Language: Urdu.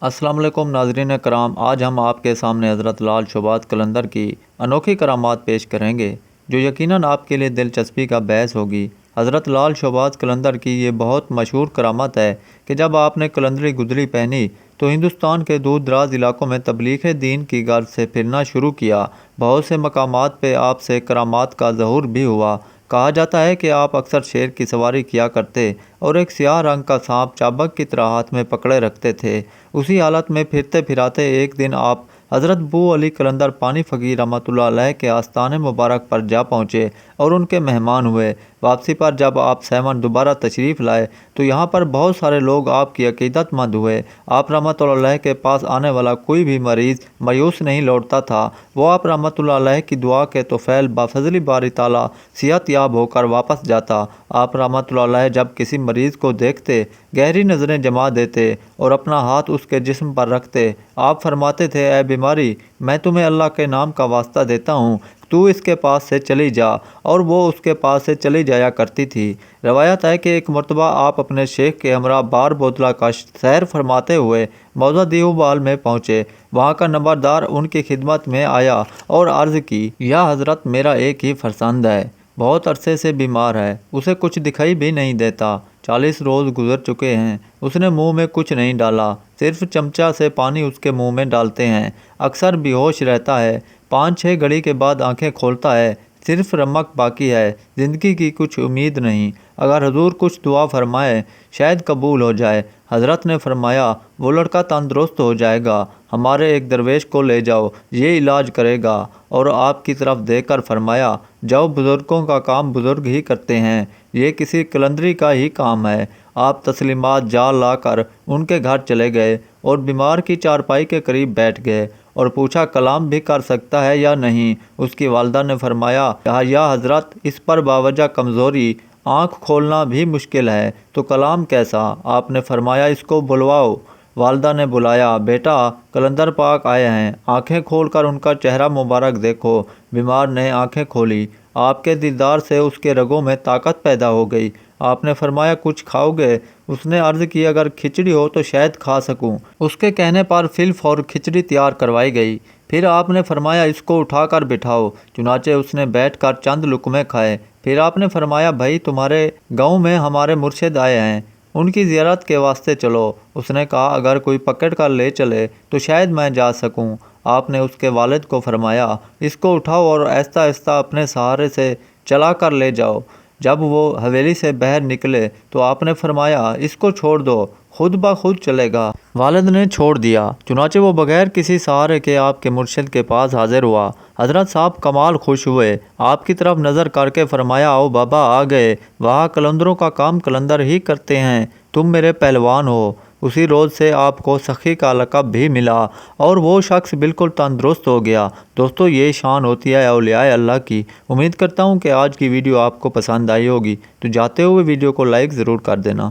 السلام علیکم ناظرین کرام، آج ہم آپ کے سامنے حضرت لال شہباز قلندر کی انوکھی کرامات پیش کریں گے جو یقیناً آپ کے لیے دلچسپی کا باعث ہوگی۔ حضرت لال شہباز قلندر کی یہ بہت مشہور کرامت ہے کہ جب آپ نے قلندری گدڑی پہنی تو ہندوستان کے دور دراز علاقوں میں تبلیغ دین کی غرض سے پھرنا شروع کیا۔ بہت سے مقامات پہ آپ سے کرامات کا ظہور بھی ہوا۔ کہا جاتا ہے کہ آپ اکثر شیر کی سواری کیا کرتے اور ایک سیاہ رنگ کا سانپ چابک کی طرح ہاتھ میں پکڑے رکھتے تھے۔ اسی حالت میں پھرتے پھراتے ایک دن آپ حضرت بو علی قلندر پانی فقیر رحمۃ اللہ علیہ کے آستان مبارک پر جا پہنچے اور ان کے مہمان ہوئے۔ واپسی پر جب آپ سیون دوبارہ تشریف لائے تو یہاں پر بہت سارے لوگ آپ کی عقیدت مند ہوئے۔ آپ رحمۃ اللہ علیہ کے پاس آنے والا کوئی بھی مریض مایوس نہیں لوٹتا تھا۔ وہ آپ رحمۃ اللہ علیہ کی دعا کے طفیل بفضل باری تعالیٰ صحت یاب ہو کر واپس جاتا۔ آپ رحمۃ اللہ علیہ جب کسی مریض کو دیکھتے گہری نظریں جما دیتے اور اپنا ہاتھ اس کے جسم پر رکھتے۔ آپ فرماتے تھے، اے بیماری، میں تمہیں اللہ کے نام کا واسطہ دیتا ہوں، تو اس کے پاس سے چلی جا، اور وہ اس کے پاس سے چلی جایا کرتی تھی۔ روایت ہے کہ ایک مرتبہ آپ اپنے شیخ کے ہمراہ بار بودلہ کا سیر فرماتے ہوئے موضع دیوبال میں پہنچے۔ وہاں کا نمبردار ان کی خدمت میں آیا اور عرض کی، یا حضرت، میرا ایک ہی فرزند ہے، بہت عرصے سے بیمار ہے، اسے کچھ دکھائی بھی نہیں دیتا، 40 روز گزر چکے ہیں، اس نے منہ میں کچھ نہیں ڈالا، صرف چمچہ سے پانی اس کے منہ میں ڈالتے ہیں، اکثر بے ہوش رہتا ہے، 5-6 گھڑی کے بعد آنکھیں کھولتا ہے، صرف رمق باقی ہے، زندگی کی کچھ امید نہیں، اگر حضور کچھ دعا فرمائے شاید قبول ہو جائے۔ حضرت نے فرمایا، وہ لڑکا تندرست ہو جائے گا، ہمارے ایک درویش کو لے جاؤ، یہ علاج کرے گا، اور آپ کی طرف دیکھ کر فرمایا، جاؤ، بزرگوں کا کام بزرگ ہی کرتے ہیں، یہ کسی قلندری کا ہی کام ہے۔ آپ تسلیمات جا لا کر ان کے گھر چلے گئے اور بیمار کی چارپائی کے قریب بیٹھ گئے اور پوچھا، کلام بھی کر سکتا ہے یا نہیں؟ اس کی والدہ نے فرمایا، یا حضرت، اس پر باوجہ کمزوری آنکھ کھولنا بھی مشکل ہے، تو کلام کیسا؟ آپ نے فرمایا، اس کو بلواؤ۔ والدہ نے بلایا، بیٹا، قلندر پاک آئے ہیں، آنکھیں کھول کر ان کا چہرہ مبارک دیکھو۔ بیمار نے آنکھیں کھولی، آپ کے دیدار سے اس کے رگوں میں طاقت پیدا ہو گئی۔ آپ نے فرمایا، کچھ کھاؤ گے؟ اس نے عرض کی، اگر کھچڑی ہو تو شاید کھا سکوں۔ اس کے کہنے پر فی الفور کھچڑی تیار کروائی گئی۔ پھر آپ نے فرمایا، اس کو اٹھا کر بٹھاؤ۔ چنانچہ اس نے بیٹھ کر چند لقمے کھائے۔ پھر آپ نے فرمایا، بھائی، تمہارے گاؤں میں ہمارے مرشد آئے ہیں، ان کی زیارت کے واسطے چلو۔ اس نے کہا، اگر کوئی پکڑ کر لے چلے تو شاید میں جا سکوں۔ آپ نے اس کے والد کو فرمایا، اس کو اٹھاؤ اور آہستہ آہستہ اپنے سہارے سے چلا کر لے جاؤ۔ جب وہ حویلی سے باہر نکلے تو آپ نے فرمایا، اس کو چھوڑ دو، خود بخود چلے گا۔ والد نے چھوڑ دیا، چنانچہ وہ بغیر کسی سہارے کے آپ کے مرشد کے پاس حاضر ہوا۔ حضرت صاحب کمال خوش ہوئے، آپ کی طرف نظر کر کے فرمایا، آؤ بابا، آ گئے، وہاں قلندروں کا کام قلندر ہی کرتے ہیں، تم میرے پہلوان ہو۔ اسی روز سے آپ کو سخی کا لقب بھی ملا اور وہ شخص بالکل تندرست ہو گیا۔ دوستو، یہ شان ہوتی ہے اولیاء اللہ کی۔ امید کرتا ہوں کہ آج کی ویڈیو آپ کو پسند آئی ہوگی، تو جاتے ہوئے ویڈیو کو لائک ضرور کر دینا۔